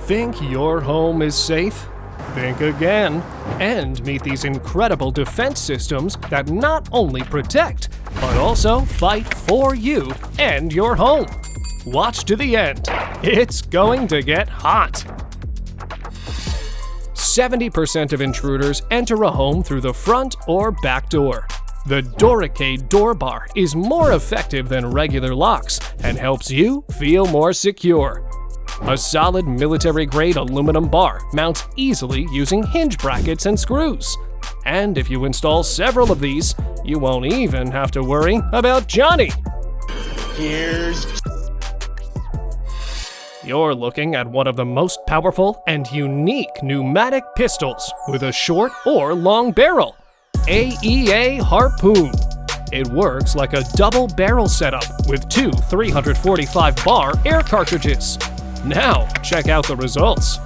Think your home is safe? Think again, and meet these incredible defense systems that not only protect, but also fight for you and your home. Watch to the end. It's going to get hot. 70% of intruders enter a home through the front or back door. The Doricade door bar is more effective than regular locks and helps you feel more secure. A solid military-grade aluminum bar mounts easily using hinge brackets and screws. And if you install several of these, you won't even have to worry about Johnny. You're looking at one of the most powerful and unique pneumatic pistols with a short or long barrel. AEA Harpoon. It works like a double barrel setup with two 345 bar air cartridges. Now, check out the results.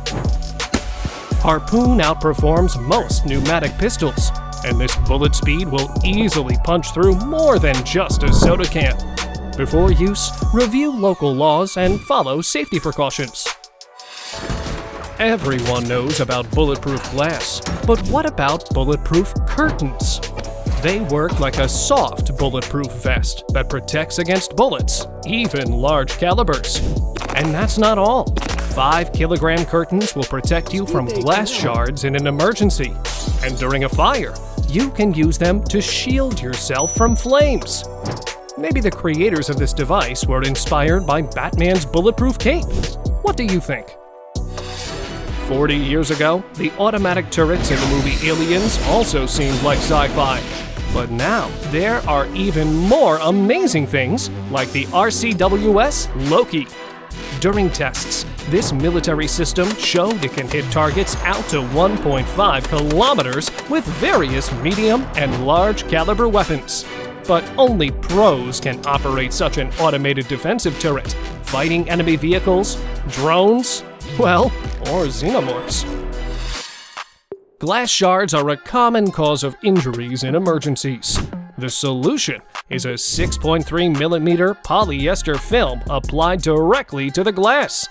Harpoon outperforms most pneumatic pistols, and this bullet speed will easily punch through more than just a soda can. Before use, review local laws and follow safety precautions. Everyone knows about bulletproof glass, but what about bulletproof curtains? They work like a soft bulletproof vest that protects against bullets, even large calibers. And that's not all. 5-kilogram curtains will protect you from glass shards in an emergency. And during a fire, you can use them to shield yourself from flames. Maybe the creators of this device were inspired by Batman's bulletproof cape. What do you think? 40 years ago, the automatic turrets in the movie Aliens also seemed like sci-fi. But now, there are even more amazing things like the RCWS Loki. During tests, this military system showed it can hit targets out to 1.5 kilometers with various medium and large caliber weapons. But only pros can operate such an automated defensive turret, fighting enemy vehicles, drones, well, or xenomorphs. Glass shards are a common cause of injuries in emergencies. The solution is a 6.3mm polyester film applied directly to the glass.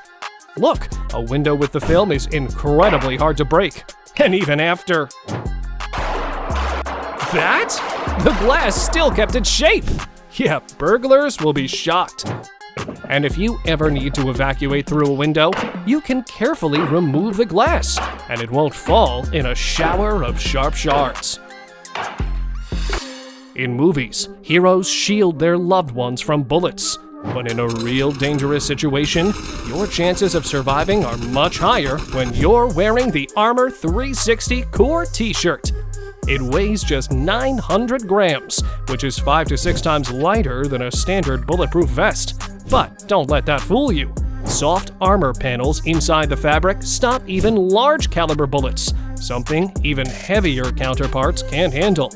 Look, a window with the film is incredibly hard to break. And even after that, the glass still kept its shape. Yeah, burglars will be shocked. And if you ever need to evacuate through a window, you can carefully remove the glass, and it won't fall in a shower of sharp shards. In movies, heroes shield their loved ones from bullets. But in a real dangerous situation, your chances of surviving are much higher when you're wearing the Armor 360 Core t-shirt. It weighs just 900 grams, which is 5 to 6 times lighter than a standard bulletproof vest. But don't let that fool you. Soft armor panels inside the fabric stop even large caliber bullets, something even heavier counterparts can't handle.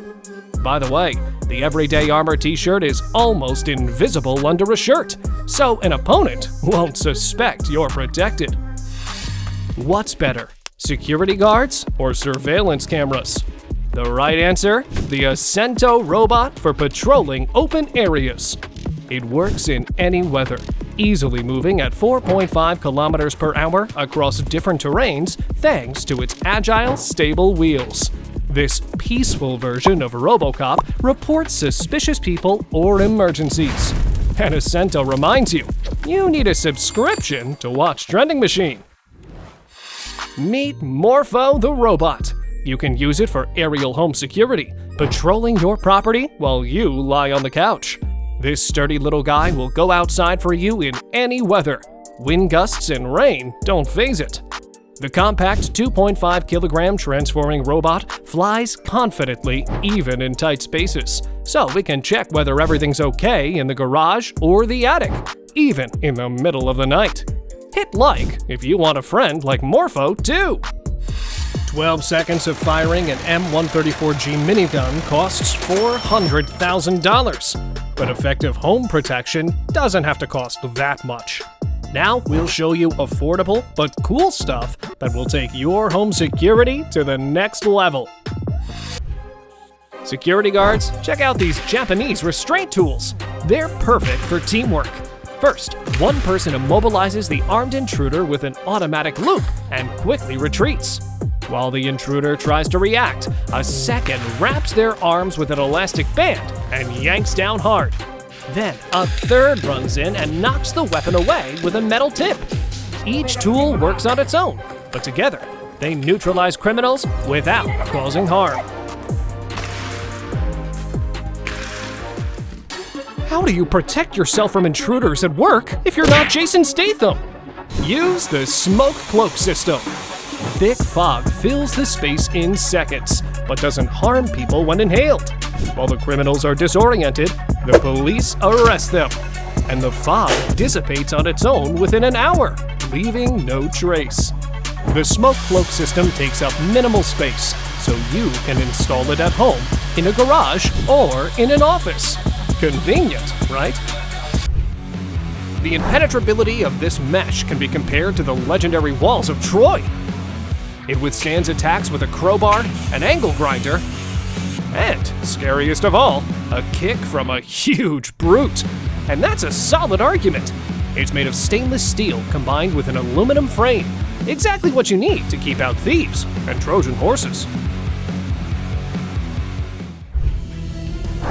By the way, the Everyday Armor t-shirt is almost invisible under a shirt, so an opponent won't suspect you're protected. What's better, security guards or surveillance cameras? The right answer, the Ascento robot for patrolling open areas. It works in any weather, easily moving at 4.5 kilometers per hour across different terrains thanks to its agile, stable wheels. This peaceful version of RoboCop reports suspicious people or emergencies. And Ascento reminds you, you need a subscription to watch Trending Machine. Meet Morpho the Robot. You can use it for aerial home security, patrolling your property while you lie on the couch. This sturdy little guy will go outside for you in any weather. Wind gusts and rain don't faze it. The compact 2.5 kilogram transforming robot flies confidently even in tight spaces, so we can check whether everything's okay in the garage or the attic, even in the middle of the night. Hit like if you want a friend like Morpho too! 12 seconds of firing an M134G minigun costs $400,000, but effective home protection doesn't have to cost that much. Now we'll show you affordable but cool stuff that will take your home security to the next level. Security guards, check out these Japanese restraint tools. They're perfect for teamwork. First, one person immobilizes the armed intruder with an automatic loop and quickly retreats. While the intruder tries to react, a second wraps their arms with an elastic band and yanks down hard. Then, a third runs in and knocks the weapon away with a metal tip. Each tool works on its own, but together, they neutralize criminals without causing harm. How do you protect yourself from intruders at work if you're not Jason Statham? Use the smoke cloak system. Thick fog fills the space in seconds, but doesn't harm people when inhaled. While the criminals are disoriented, the police arrest them, and the fog dissipates on its own within an hour, leaving no trace. The smoke cloak system takes up minimal space, so you can install it at home, in a garage, or in an office. Convenient, right? The impenetrability of this mesh can be compared to the legendary walls of Troy. It withstands attacks with a crowbar, an angle grinder, and, scariest of all, a kick from a huge brute. And that's a solid argument. It's made of stainless steel combined with an aluminum frame. Exactly what you need to keep out thieves and Trojan horses.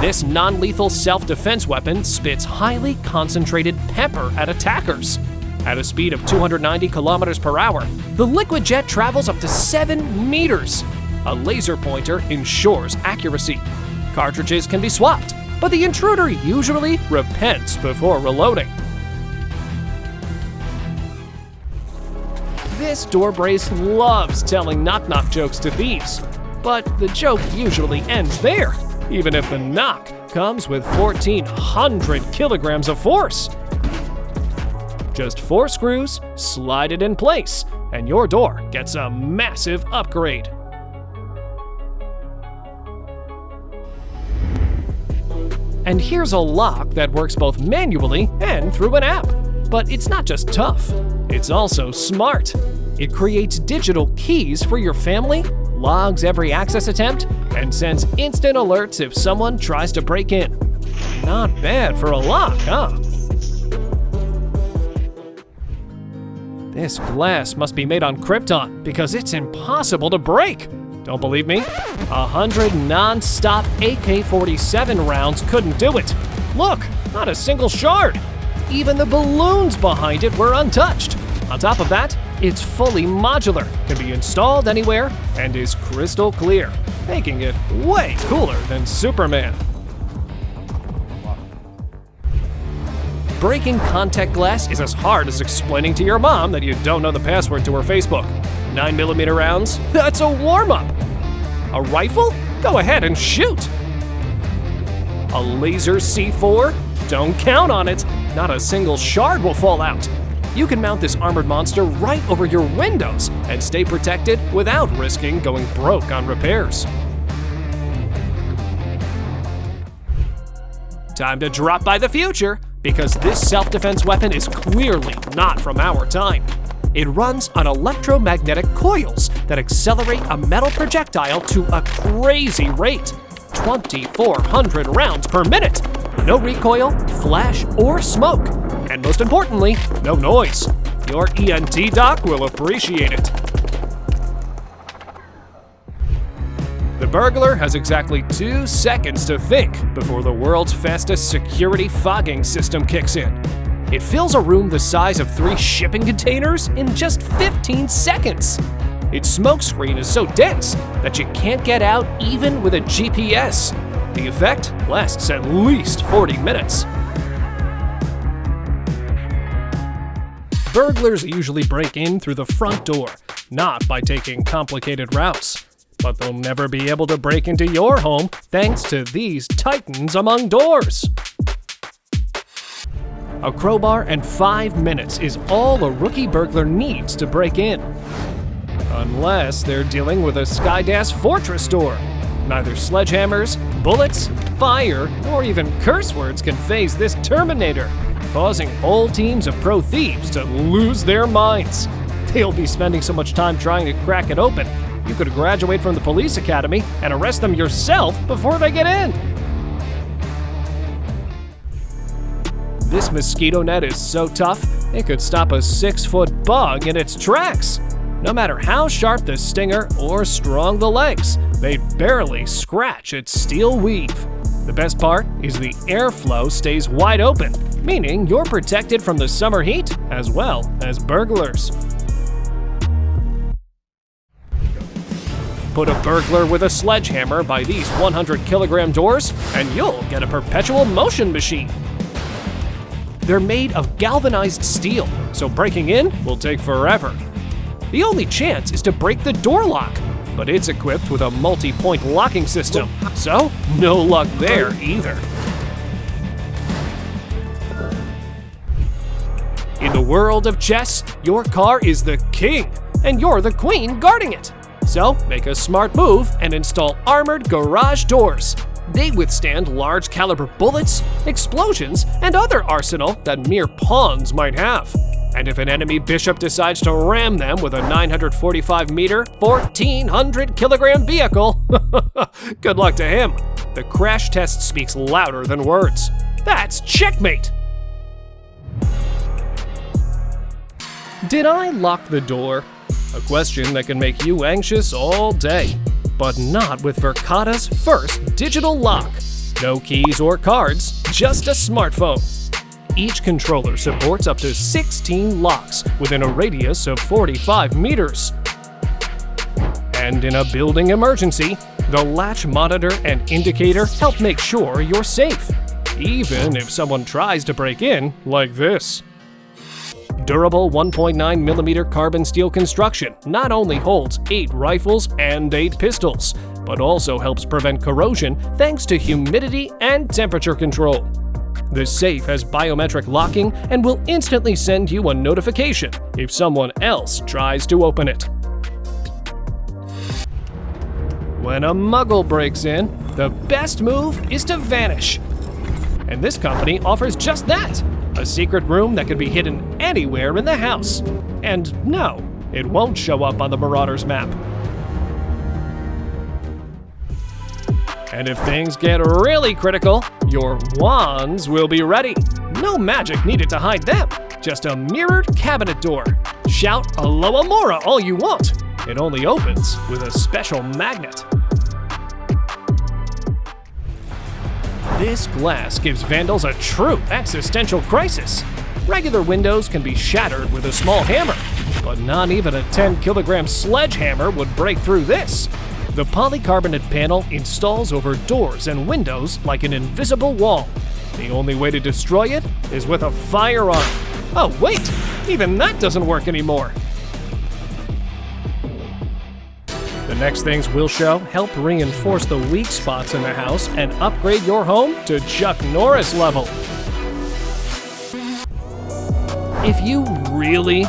This non-lethal self-defense weapon spits highly concentrated pepper at attackers. At a speed of 290 kilometers per hour, the liquid jet travels up to 7 meters. A laser pointer ensures accuracy. Cartridges can be swapped, but the intruder usually repents before reloading. This door brace loves telling knock-knock jokes to thieves, but the joke usually ends there, even if the knock comes with 1,400 kilograms of force. Just 4 screws, slide it in place, and your door gets a massive upgrade. And here's a lock that works both manually and through an app. But it's not just tough, it's also smart. It creates digital keys for your family, logs every access attempt, and sends instant alerts if someone tries to break in. Not bad for a lock, huh? This glass must be made on Krypton because it's impossible to break. Don't believe me? 100 non-stop AK-47 rounds couldn't do it. Look, not a single shard. Even the balloons behind it were untouched. On top of that, it's fully modular, can be installed anywhere, and is crystal clear, making it way cooler than Superman. Breaking contact glass is as hard as explaining to your mom that you don't know the password to her Facebook. 9mm rounds? That's a warm-up. A rifle? Go ahead and shoot. A laser C4? Don't count on it. Not a single shard will fall out. You can mount this armored monster right over your windows and stay protected without risking going broke on repairs. Time to drop by the future, because this self-defense weapon is clearly not from our time. It runs on electromagnetic coils that accelerate a metal projectile to a crazy rate, 2,400 rounds per minute. No recoil, flash, or smoke. And most importantly, no noise. Your ENT doc will appreciate it. The burglar has exactly 2 seconds to think before the world's fastest security fogging system kicks in. It fills a room the size of 3 shipping containers in just 15 seconds. Its smoke screen is so dense that you can't get out even with a GPS. The effect lasts at least 40 minutes. Burglars usually break in through the front door, not by taking complicated routes. But they'll never be able to break into your home thanks to these titans among doors. A crowbar and 5 minutes is all a rookie burglar needs to break in. Unless they're dealing with a Skydas Fortress door. Neither sledgehammers, bullets, fire, nor even curse words can faze this Terminator, causing whole teams of pro thieves to lose their minds. They'll be spending so much time trying to crack it open, you could graduate from the police academy and arrest them yourself before they get in. This mosquito net is so tough, it could stop a 6-foot bug in its tracks. No matter how sharp the stinger or strong the legs, they barely scratch its steel weave. The best part is the airflow stays wide open, meaning you're protected from the summer heat as well as burglars. Put a burglar with a sledgehammer by these 100-kilogram doors, and you'll get a perpetual motion machine. They're made of galvanized steel, so breaking in will take forever. The only chance is to break the door lock, but it's equipped with a multi-point locking system, so no luck there either. In the world of chess, your car is the king, and you're the queen guarding it. So make a smart move and install armored garage doors. They withstand large caliber bullets, explosions, and other arsenal that mere pawns might have. And if an enemy bishop decides to ram them with a 945-meter, 1,400-kilogram vehicle, good luck to him. The crash test speaks louder than words. That's checkmate! Did I lock the door? A question that can make you anxious all day. But not with Verkada's first digital lock. No keys or cards, just a smartphone. Each controller supports up to 16 locks within a radius of 45 meters. And in a building emergency, the latch monitor and indicator help make sure you're safe, even if someone tries to break in like this. Durable 1.9mm carbon steel construction not only holds 8 rifles and 8 pistols, but also helps prevent corrosion thanks to humidity and temperature control. The safe has biometric locking and will instantly send you a notification if someone else tries to open it. When a muggle breaks in, the best move is to vanish. And this company offers just that. A secret room that can be hidden anywhere in the house. And no, it won't show up on the Marauders map. And if things get really critical, your wands will be ready. No magic needed to hide them, just a mirrored cabinet door. Shout Alohomora all you want. It only opens with a special magnet. This glass gives vandals a true existential crisis. Regular windows can be shattered with a small hammer, but not even a 10-kilogram sledgehammer would break through this. The polycarbonate panel installs over doors and windows like an invisible wall. The only way to destroy it is with a firearm. Oh wait, even that doesn't work anymore. The next things we'll show help reinforce the weak spots in the house and upgrade your home to Chuck Norris level. If you really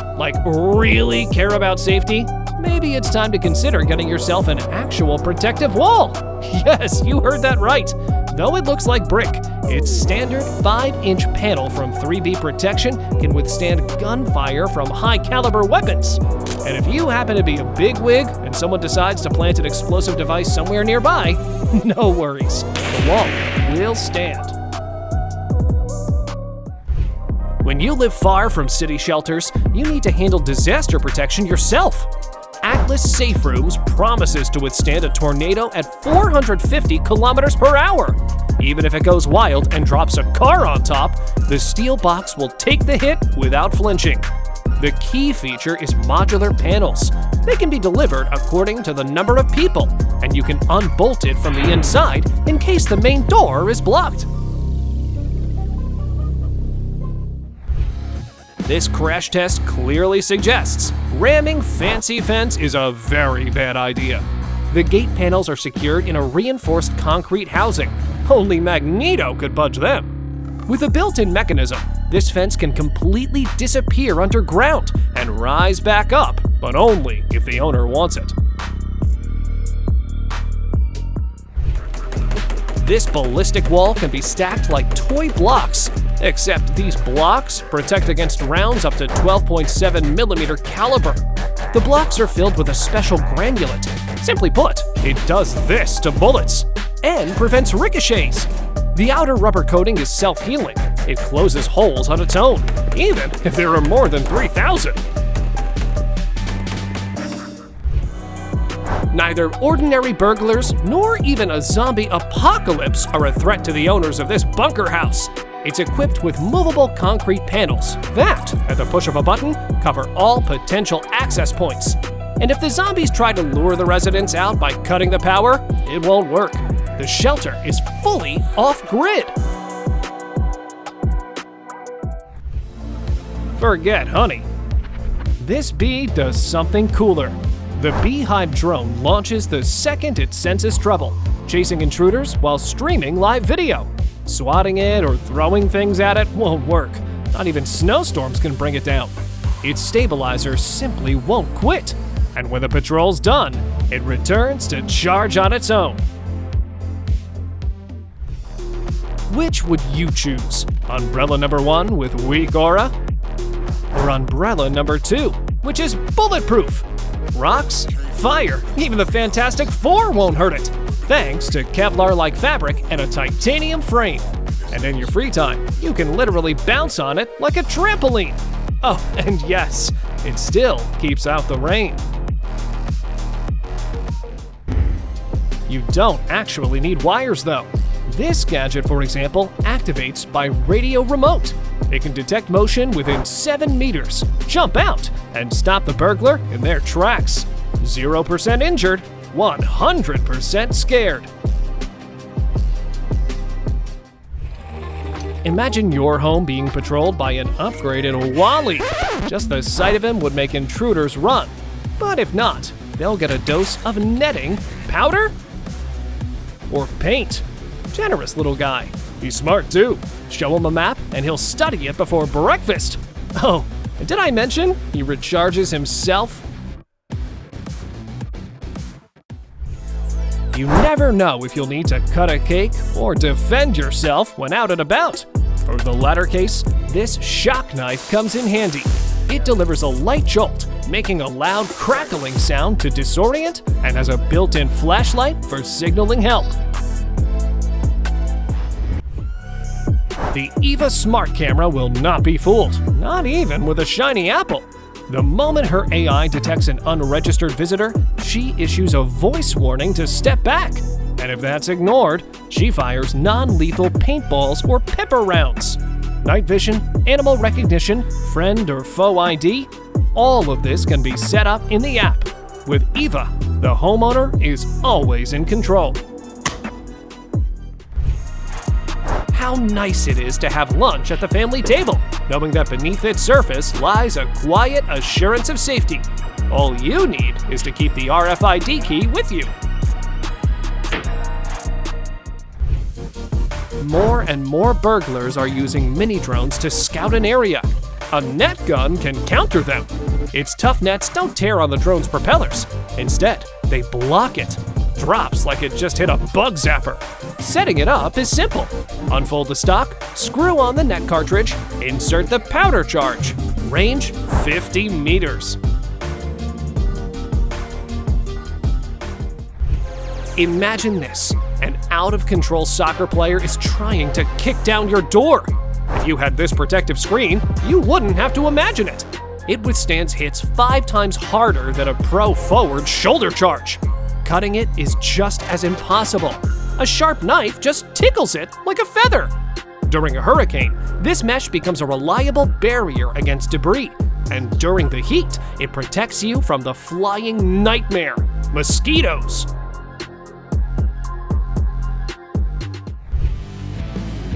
care about safety, maybe it's time to consider getting yourself an actual protective wall. Yes, you heard that right. Though it looks like brick, its standard 5-inch panel from 3B Protection can withstand gunfire from high-caliber weapons. And if you happen to be a bigwig and someone decides to plant an explosive device somewhere nearby, no worries, the wall will stand. When you live far from city shelters, you need to handle disaster protection yourself. Atlas Safe Rooms promises to withstand a tornado at 450 kilometers per hour. Even if it goes wild and drops a car on top, the steel box will take the hit without flinching. The key feature is modular panels. They can be delivered according to the number of people, and you can unbolt it from the inside in case the main door is blocked. This crash test clearly suggests ramming Fancy Fence is a very bad idea. The gate panels are secured in a reinforced concrete housing. Only Magneto could budge them. With a built-in mechanism, this fence can completely disappear underground and rise back up, but only if the owner wants it. This ballistic wall can be stacked like toy blocks, except these blocks protect against rounds up to 12.7mm caliber. The blocks are filled with a special granulate. Simply put, it does this to bullets and prevents ricochets. The outer rubber coating is self-healing, it closes holes on its own, even if there are more than 3,000. Neither ordinary burglars nor even a zombie apocalypse are a threat to the owners of this bunker house. It's equipped with movable concrete panels that, at the push of a button, cover all potential access points. And if the zombies try to lure the residents out by cutting the power, it won't work. The shelter is fully off-grid. Forget honey. This bee does something cooler. The Beehive drone launches the second it senses trouble, chasing intruders while streaming live video. Swatting it or throwing things at it won't work. Not even snowstorms can bring it down. Its stabilizer simply won't quit. And when the patrol's done, it returns to charge on its own. Which would you choose? Umbrella number 1 with weak aura? Or umbrella number 2, which is bulletproof? Rocks, fire, even the Fantastic Four won't hurt it, thanks to Kevlar-like fabric and a titanium frame. And in your free time, you can literally bounce on it like a trampoline. Oh, and yes, it still keeps out the rain. You don't actually need wires though. This gadget, for example, activates by radio remote. It can detect motion within 7 meters, jump out, and stop the burglar in their tracks. 0% injured, 100% scared. Imagine your home being patrolled by an upgraded Wally. Just the sight of him would make intruders run. But if not, they'll get a dose of netting, powder, or paint. Generous little guy. He's smart too. Show him a map and he'll study it before breakfast. Oh, and did I mention he recharges himself? You never know if you'll need to cut a cake or defend yourself when out and about. For the latter case, this shock knife comes in handy. It delivers a light jolt, making a loud crackling sound to disorient, and has a built-in flashlight for signaling help. The Eva Smart Camera will not be fooled, not even with a shiny apple. The moment her AI detects an unregistered visitor, she issues a voice warning to step back. And if that's ignored, she fires non-lethal paintballs or pepper rounds. Night vision, animal recognition, friend or foe ID, all of this can be set up in the app. With Eva, the homeowner is always in control. How nice it is to have lunch at the family table, knowing that beneath its surface lies a quiet assurance of safety. All you need is to keep the RFID key with you. More and more burglars are using mini drones to scout an area. A net gun can counter them. Its tough nets don't tear on the drone's propellers. Instead, they block it. Drops like it just hit a bug zapper. Setting it up is simple. Unfold the stock, screw on the net cartridge, insert the powder charge. Range 50 meters. Imagine this. An out-of-control soccer player is trying to kick down your door. If you had this protective screen, you wouldn't have to imagine it. It withstands hits 5 times harder than a pro forward shoulder charge. Cutting it is just as impossible. A sharp knife just tickles it like a feather. During a hurricane, this mesh becomes a reliable barrier against debris. And during the heat, it protects you from the flying nightmare, mosquitoes.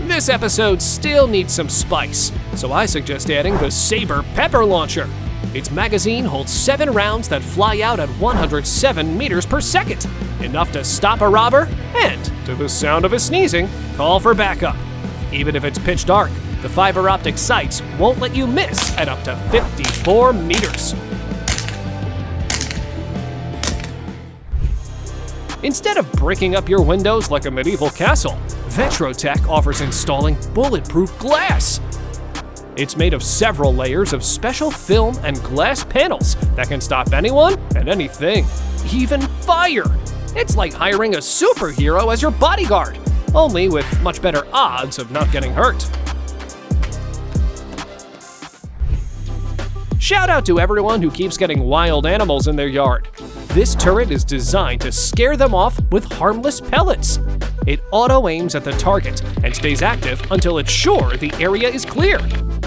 This episode still needs some spice, so I suggest adding the Saber Pepper Launcher. Its magazine holds 7 rounds that fly out at 107 meters per second, enough to stop a robber and, to the sound of his sneezing, call for backup. Even if it's pitch dark, the fiber optic sights won't let you miss at up to 54 meters. Instead of breaking up your windows like a medieval castle, Vetrotech offers installing bulletproof glass. It's made of several layers of special film and glass panels that can stop anyone and anything, even fire. It's like hiring a superhero as your bodyguard, only with much better odds of not getting hurt. Shout out to everyone who keeps getting wild animals in their yard. This turret is designed to scare them off with harmless pellets. It auto-aims at the target and stays active until it's sure the area is clear.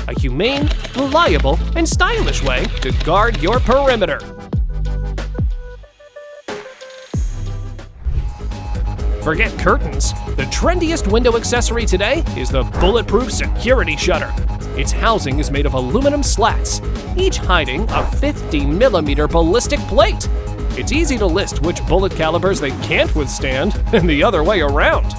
A humane, reliable, and stylish way to guard your perimeter. Forget curtains. The trendiest window accessory today is the bulletproof security shutter. Its housing is made of aluminum slats, each hiding a 50mm ballistic plate. It's easy to list which bullet calibers they can't withstand, and the other way around.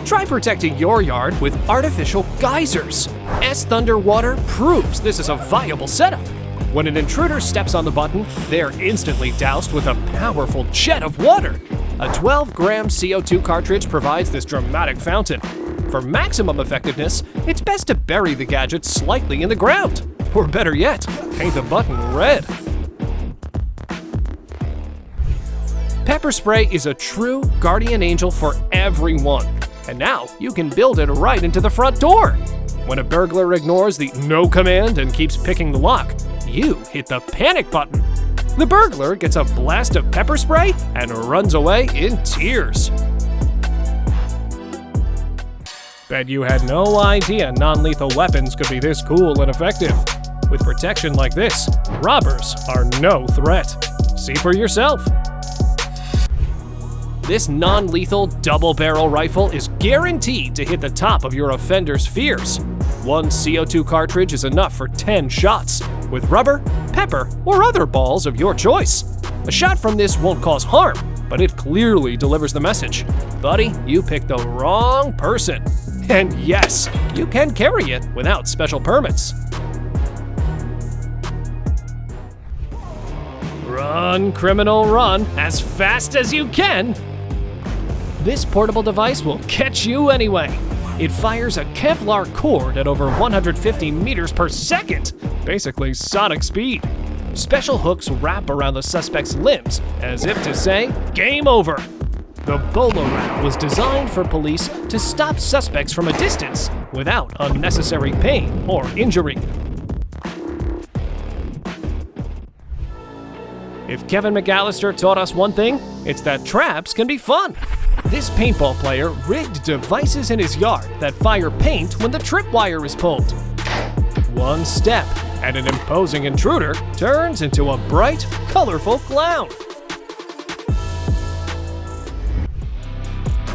Try protecting your yard with artificial geysers. S-Thunder Water proves this is a viable setup. When an intruder steps on the button, they're instantly doused with a powerful jet of water. A 12-gram CO2 cartridge provides this dramatic fountain. For maximum effectiveness, it's best to bury the gadget slightly in the ground. Or better yet, paint the button red. Pepper spray is a true guardian angel for everyone. And now you can build it right into the front door. When a burglar ignores the no command and keeps picking the lock, you hit the panic button. The burglar gets a blast of pepper spray and runs away in tears. Bet you had no idea non-lethal weapons could be this cool and effective. With protection like this, robbers are no threat. See for yourself. This non-lethal double-barrel rifle is guaranteed to hit the top of your offender's fears. One CO2 cartridge is enough for 10 shots, with rubber, pepper, or other balls of your choice. A shot from this won't cause harm, but it clearly delivers the message. Buddy, you picked the wrong person. And yes, you can carry it without special permits. Run, criminal, run, as fast as you can. This portable device will catch you anyway. It fires a Kevlar cord at over 150 meters per second, basically sonic speed. Special hooks wrap around the suspect's limbs, as if to say, game over. The Bolo Wrap was designed for police to stop suspects from a distance without unnecessary pain or injury. If Kevin McAllister taught us one thing, it's that traps can be fun. This paintball player rigged devices in his yard that fire paint when the tripwire is pulled. One step, and an imposing intruder turns into a bright, colorful clown.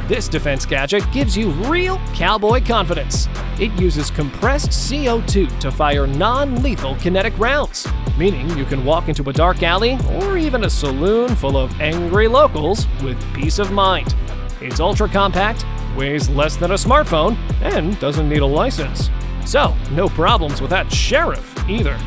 This defense gadget gives you real cowboy confidence. It uses compressed CO2 to fire non-lethal kinetic rounds, meaning you can walk into a dark alley or even a saloon full of angry locals with peace of mind. It's ultra compact, weighs less than a smartphone, and doesn't need a license. So, no problems with that sheriff either.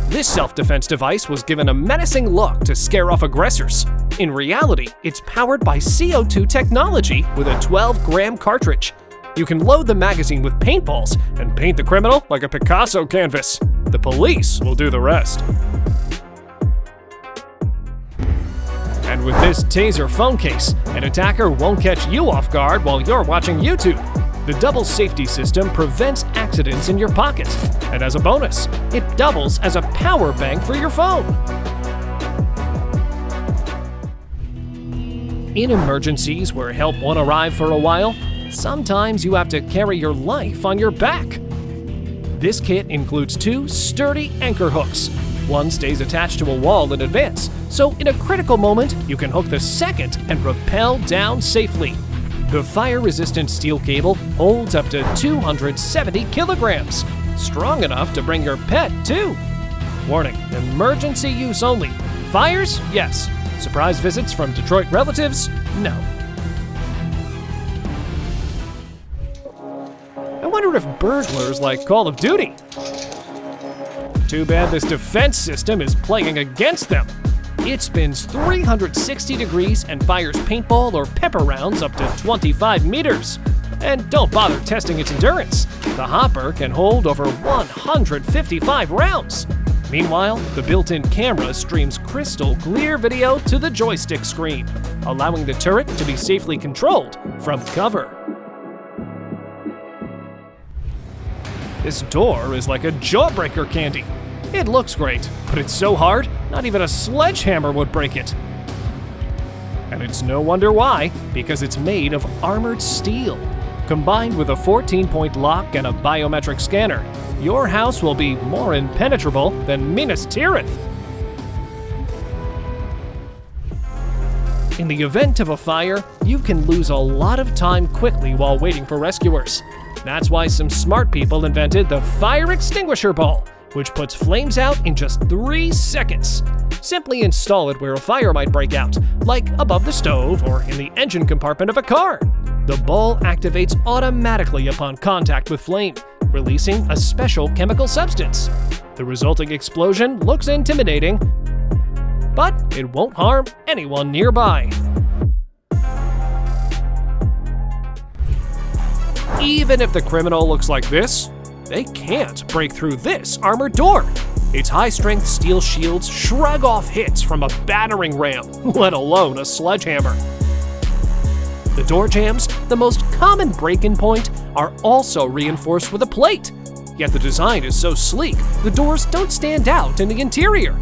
This self-defense device was given a menacing look to scare off aggressors. In reality, it's powered by CO2 technology with a 12-gram cartridge. You can load the magazine with paintballs and paint the criminal like a Picasso canvas. The police will do the rest. And with this Taser phone case, an attacker won't catch you off guard while you're watching YouTube. The double safety system prevents accidents in your pocket. And as a bonus, it doubles as a power bank for your phone. In emergencies where help won't arrive for a while, sometimes you have to carry your life on your back. This kit includes 2 sturdy anchor hooks. One stays attached to a wall in advance, so in a critical moment, you can hook the second and rappel down safely. The fire-resistant steel cable holds up to 270 kilograms, strong enough to bring your pet too. Warning, emergency use only. Fires? Yes. Surprise visits from Detroit relatives? No. I wonder if burglars like Call of Duty. Too bad this defense system is playing against them. It spins 360 degrees and fires paintball or pepper rounds up to 25 meters. And don't bother testing its endurance. The hopper can hold over 155 rounds. Meanwhile, the built-in camera streams crystal clear video to the joystick screen, allowing the turret to be safely controlled from cover. This door is like a jawbreaker candy. It looks great, but it's so hard, not even a sledgehammer would break it. And it's no wonder why, because it's made of armored steel. Combined with a 14-point lock and a biometric scanner, your house will be more impenetrable than Minas Tirith. In the event of a fire, you can lose a lot of time quickly while waiting for rescuers. That's why some smart people invented the fire extinguisher ball, which puts flames out in just 3 seconds. Simply install it where a fire might break out, like above the stove or in the engine compartment of a car. The ball activates automatically upon contact with flame, releasing a special chemical substance. The resulting explosion looks intimidating, but it won't harm anyone nearby. Even if the criminal looks like this, they can't break through this armored door. Its high-strength steel shields shrug off hits from a battering ram, let alone a sledgehammer. The door jambs, the most common break-in point, are also reinforced with a plate. Yet the design is so sleek, the doors don't stand out in the interior.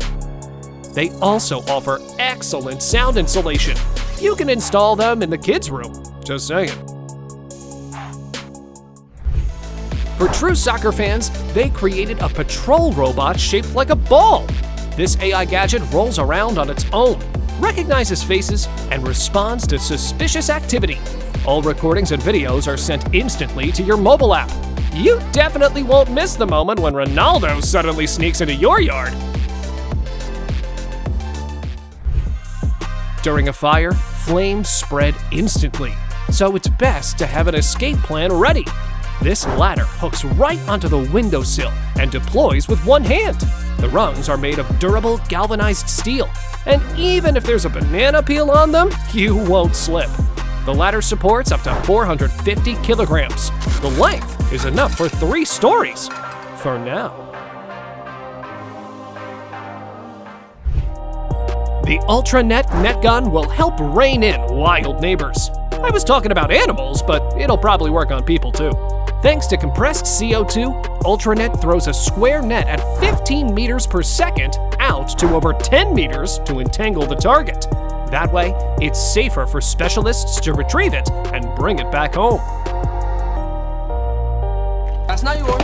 They also offer excellent sound insulation. You can install them in the kids' room, just saying. For true soccer fans, they created a patrol robot shaped like a ball. This AI gadget rolls around on its own, recognizes faces, and responds to suspicious activity. All recordings and videos are sent instantly to your mobile app. You definitely won't miss the moment when Ronaldo suddenly sneaks into your yard. During a fire, flames spread instantly, so it's best to have an escape plan ready. This ladder hooks right onto the windowsill and deploys with one hand. The rungs are made of durable galvanized steel, and even if there's a banana peel on them, you won't slip. The ladder supports up to 450 kilograms. The length is enough for 3 stories, for now. The UltraNet NetGun will help rein in wild neighbors. I was talking about animals, but it'll probably work on people too. Thanks to compressed CO2, UltraNet throws a square net at 15 meters per second out to over 10 meters to entangle the target. That way, it's safer for specialists to retrieve it and bring it back home. That's not yours.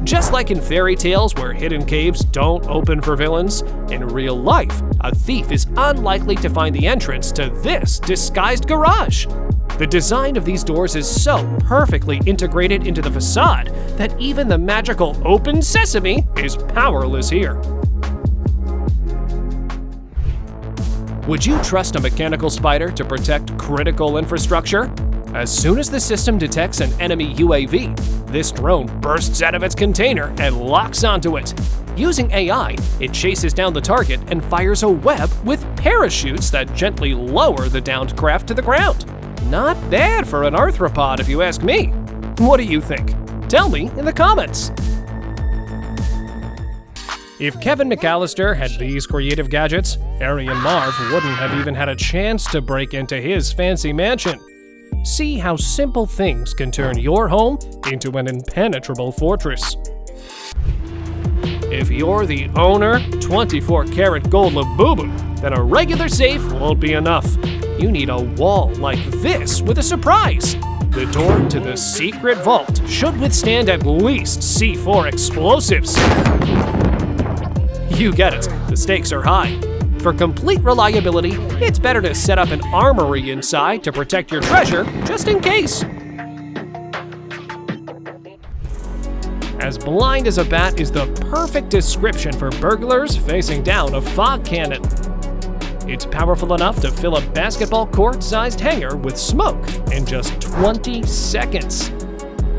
Just like in fairy tales where hidden caves don't open for villains, in real life, a thief is unlikely to find the entrance to this disguised garage. The design of these doors is so perfectly integrated into the facade that even the magical open sesame is powerless here. Would you trust a mechanical spider to protect critical infrastructure? As soon as the system detects an enemy UAV, this drone bursts out of its container and locks onto it. Using AI, it chases down the target and fires a web with parachutes that gently lower the downed craft to the ground. Not bad for an arthropod, if you ask me. What do you think? Tell me in the comments. If Kevin McAllister had these creative gadgets, Harry and Marv wouldn't have even had a chance to break into his fancy mansion. See how simple things can turn your home into an impenetrable fortress. If you're the owner, 24-karat gold Labubu, then a regular safe won't be enough. You need a wall like this with a surprise. The door to the secret vault should withstand at least C4 explosives. You get it, the stakes are high. For complete reliability, it's better to set up an armory inside to protect your treasure, just in case. As blind as a bat is the perfect description for burglars facing down a fog cannon. It's powerful enough to fill a basketball court-sized hangar with smoke in just 20 seconds.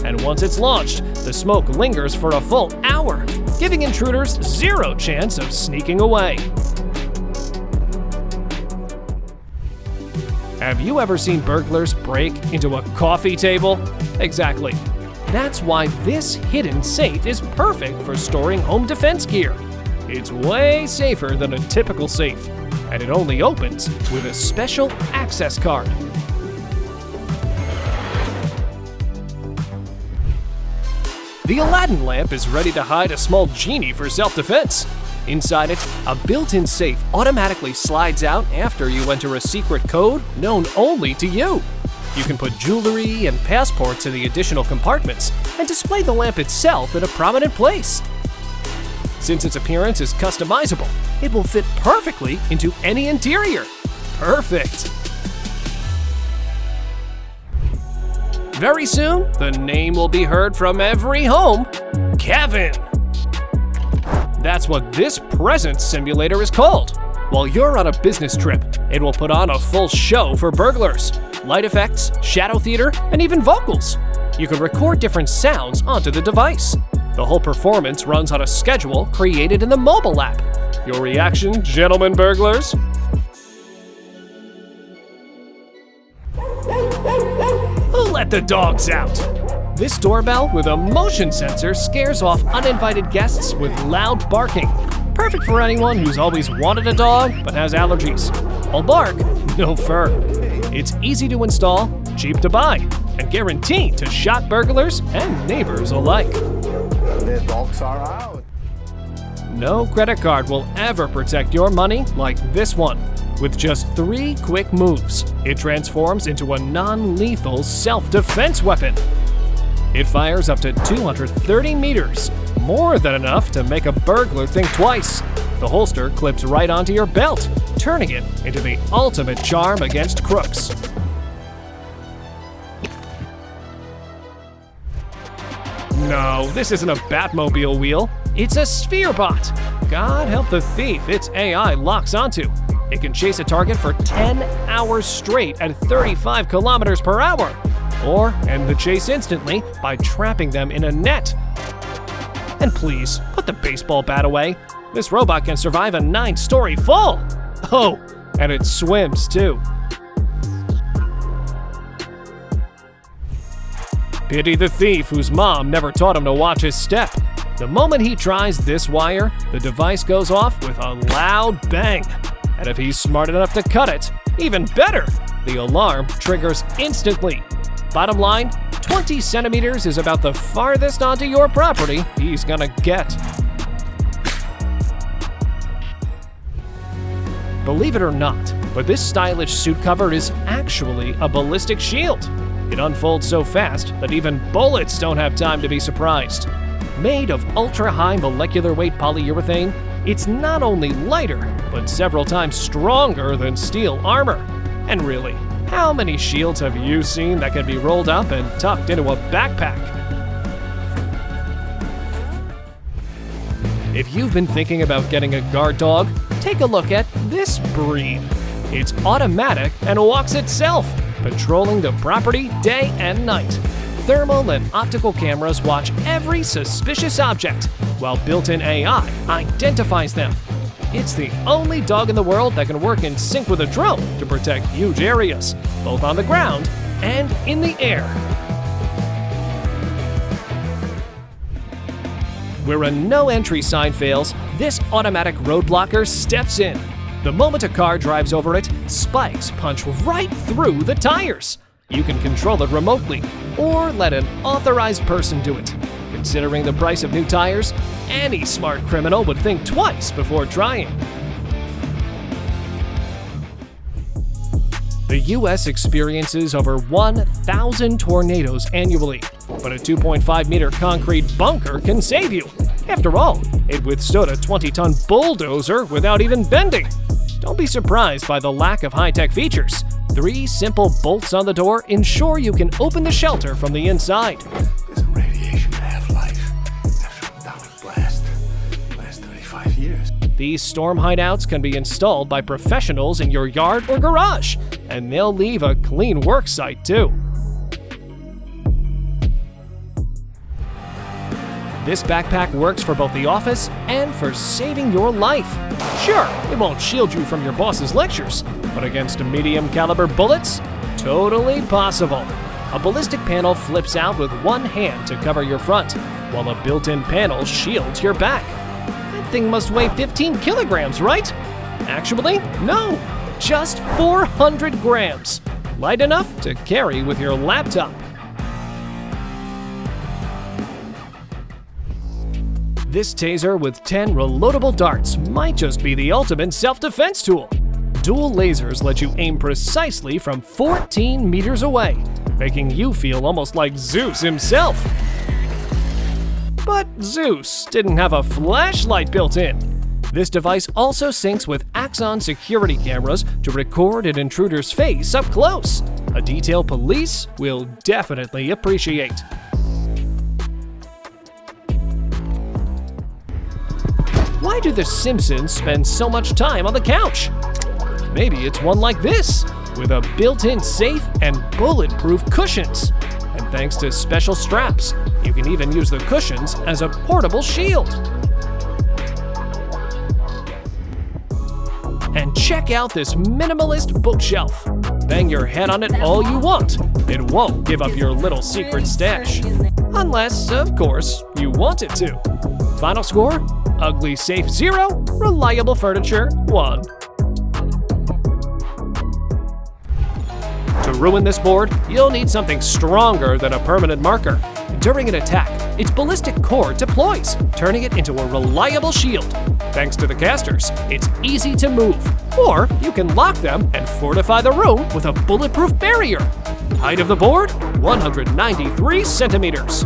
And once it's launched, the smoke lingers for a full hour, giving intruders zero chance of sneaking away. Have you ever seen burglars break into a coffee table? Exactly. That's why this hidden safe is perfect for storing home defense gear. It's way safer than a typical safe, and it only opens with a special access card. The Aladdin lamp is ready to hide a small genie for self-defense. Inside it, a built-in safe automatically slides out after you enter a secret code known only to you. You can put jewelry and passports in the additional compartments and display the lamp itself in a prominent place. Since its appearance is customizable, it will fit perfectly into any interior. Perfect! Very soon, the name will be heard from every home, Kevin. That's what this present simulator is called. While you're on a business trip, it will put on a full show for burglars. Light effects, shadow theater, and even vocals. You can record different sounds onto the device. The whole performance runs on a schedule created in the mobile app. Your reaction, gentlemen burglars? Let the dogs out! This doorbell with a motion sensor scares off uninvited guests with loud barking. Perfect for anyone who's always wanted a dog but has allergies. All bark, no fur. It's easy to install, cheap to buy, and guaranteed to shock burglars and neighbors alike. The dogs are out. No credit card will ever protect your money like this one. With just 3 quick moves, it transforms into a non-lethal self-defense weapon. It fires up to 230 meters, more than enough to make a burglar think twice. The holster clips right onto your belt, turning it into the ultimate charm against crooks. No, this isn't a Batmobile wheel. It's a Sphere Bot. God help the thief its AI locks onto. It can chase a target for 10 hours straight at 35 kilometers per hour, or end the chase instantly by trapping them in a net. And please, put the baseball bat away. This robot can survive a 9-story fall. Oh, and it swims too. Pity the thief whose mom never taught him to watch his step. The moment he tries this wire, the device goes off with a loud bang. And if he's smart enough to cut it, even better, the alarm triggers instantly. Bottom line, 20 centimeters is about the farthest onto your property he's gonna get. Believe it or not, but this stylish suit cover is actually a ballistic shield. It unfolds so fast that even bullets don't have time to be surprised. Made of ultra-high molecular weight polyurethane, it's not only lighter, but several times stronger than steel armor. And really, how many shields have you seen that can be rolled up and tucked into a backpack? If you've been thinking about getting a guard dog, take a look at this breed. It's automatic and walks itself, patrolling the property day and night. Thermal and optical cameras watch every suspicious object, while built-in AI identifies them. It's the only dog in the world that can work in sync with a drone to protect huge areas, both on the ground and in the air. Where a no-entry sign fails, this automatic road blocker steps in. The moment a car drives over it, spikes punch right through the tires. You can control it remotely, or let an authorized person do it. Considering the price of new tires, any smart criminal would think twice before trying. The US experiences over 1,000 tornadoes annually, but a 2.5-meter concrete bunker can save you. After all, it withstood a 20-ton bulldozer without even bending. Don't be surprised by the lack of high-tech features. 3 simple bolts on the door ensure you can open the shelter from the inside. There's a radiation half-life. After a downward blast, lasts 35 years. These storm hideouts can be installed by professionals in your yard or garage, and they'll leave a clean work site too. This backpack works for both the office and for saving your life. Sure, it won't shield you from your boss's lectures, but against medium caliber bullets, totally possible. A ballistic panel flips out with one hand to cover your front, while a built-in panel shields your back. That thing must weigh 15 kilograms, right? Actually, no, just 400 grams. Light enough to carry with your laptop. This taser with 10 reloadable darts might just be the ultimate self-defense tool. Dual lasers let you aim precisely from 14 meters away, making you feel almost like Zeus himself. But Zeus didn't have a flashlight built in. This device also syncs with Axon security cameras to record an intruder's face up close, a detail police will definitely appreciate. Why do the Simpsons spend so much time on the couch? Maybe it's one like this, with a built-in safe and bulletproof cushions. And thanks to special straps, you can even use the cushions as a portable shield. And check out this minimalist bookshelf. Bang your head on it all you want. It won't give up your little secret stash. Unless, of course, you want it to. Final score? Ugly safe 0, reliable furniture 1. To ruin this board, you'll need something stronger than a permanent marker. During an attack, its ballistic core deploys, turning it into a reliable shield. Thanks to the casters, it's easy to move. Or you can lock them and fortify the room with a bulletproof barrier. Height of the board, 193 centimeters.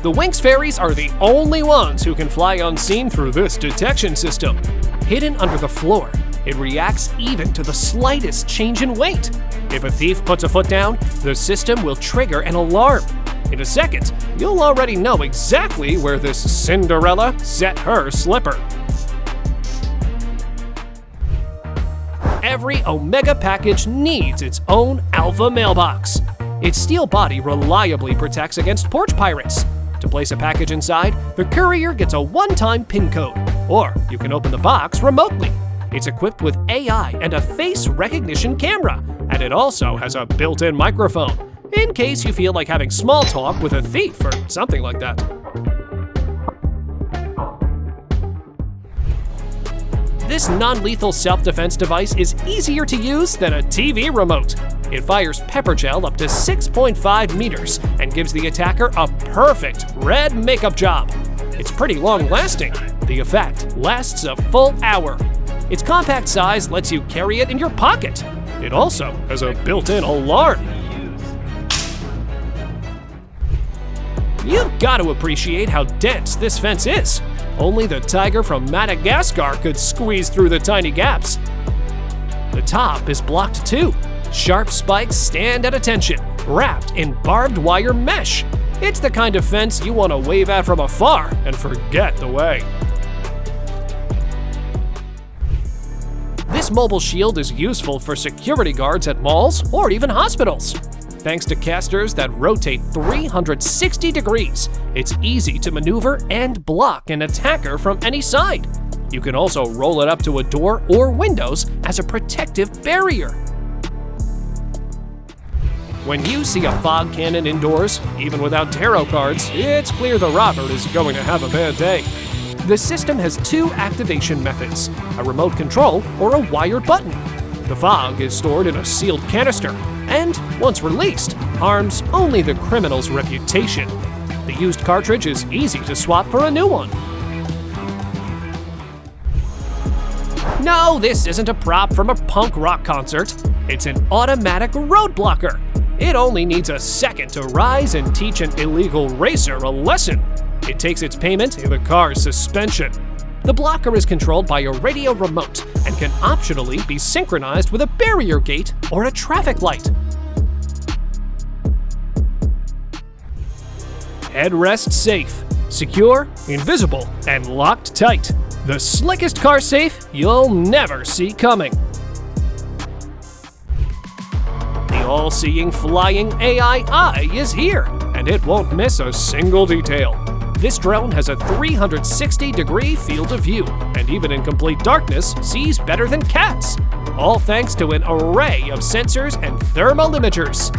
The Winx Fairies are the only ones who can fly unseen through this detection system. Hidden under the floor, it reacts even to the slightest change in weight. If a thief puts a foot down, the system will trigger an alarm. In a second, you'll already know exactly where this Cinderella set her slipper. Every Omega package needs its own Alpha mailbox. Its steel body reliably protects against porch pirates. To place a package inside, the courier gets a one-time PIN code, or you can open the box remotely. It's equipped with AI and a face recognition camera, and it also has a built-in microphone, in case you feel like having small talk with a thief or something like that. This non-lethal self-defense device is easier to use than a TV remote. It fires pepper gel up to 6.5 meters and gives the attacker a perfect red makeup job. It's pretty long-lasting. The effect lasts a full hour. Its compact size lets you carry it in your pocket. It also has a built-in alarm. You've got to appreciate how dense this fence is. Only the tiger from Madagascar could squeeze through the tiny gaps. The top is blocked too. Sharp spikes stand at attention, wrapped in barbed wire mesh. It's the kind of fence you want to wave at from afar and forget the way. This mobile shield is useful for security guards at malls or even hospitals. Thanks to casters that rotate 360 degrees, it's easy to maneuver and block an attacker from any side. You can also roll it up to a door or windows as a protective barrier. When you see a fog cannon indoors, even without tarot cards, it's clear the robber is going to have a bad day. The system has two activation methods, a remote control or a wired button. The fog is stored in a sealed canister, and once released, harms only the criminal's reputation. The used cartridge is easy to swap for a new one. No, this isn't a prop from a punk rock concert. It's an automatic road blocker. It only needs a second to rise and teach an illegal racer a lesson. It takes its payment in the car's suspension. The blocker is controlled by a radio remote and can optionally be synchronized with a barrier gate or a traffic light. Headrest safe, secure, invisible, and locked tight. The slickest car safe you'll never see coming. The all-seeing flying AI eye is here, and it won't miss a single detail. This drone has a 360-degree field of view, and even in complete darkness, sees better than cats, all thanks to an array of sensors and thermal imagers.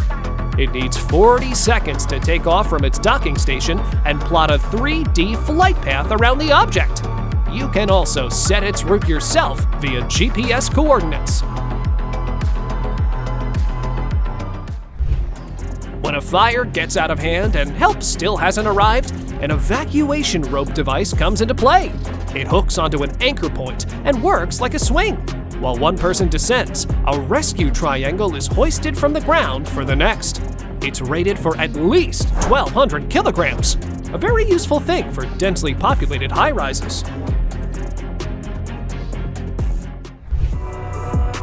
It needs 40 seconds to take off from its docking station and plot a 3D flight path around the object. You can also set its route yourself via GPS coordinates. When a fire gets out of hand and help still hasn't arrived, an evacuation rope device comes into play. It hooks onto an anchor point and works like a swing. While one person descends, a rescue triangle is hoisted from the ground for the next. It's rated for at least 1,200 kilograms, a very useful thing for densely populated high-rises.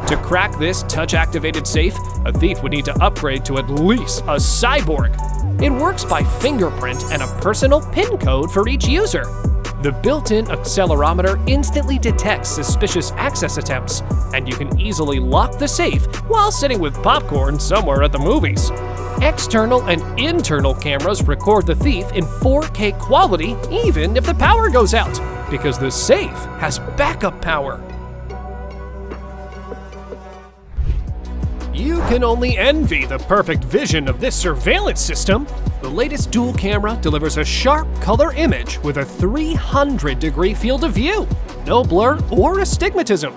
To crack this touch-activated safe, a thief would need to upgrade to at least a cyborg. It works by fingerprint and a personal PIN code for each user. The built-in accelerometer instantly detects suspicious access attempts, and you can easily lock the safe while sitting with popcorn somewhere at the movies. External and internal cameras record the thief in 4K quality even if the power goes out, because the safe has backup power. You can only envy the perfect vision of this surveillance system. The latest dual camera delivers a sharp color image with a 300-degree field of view, no blur or astigmatism.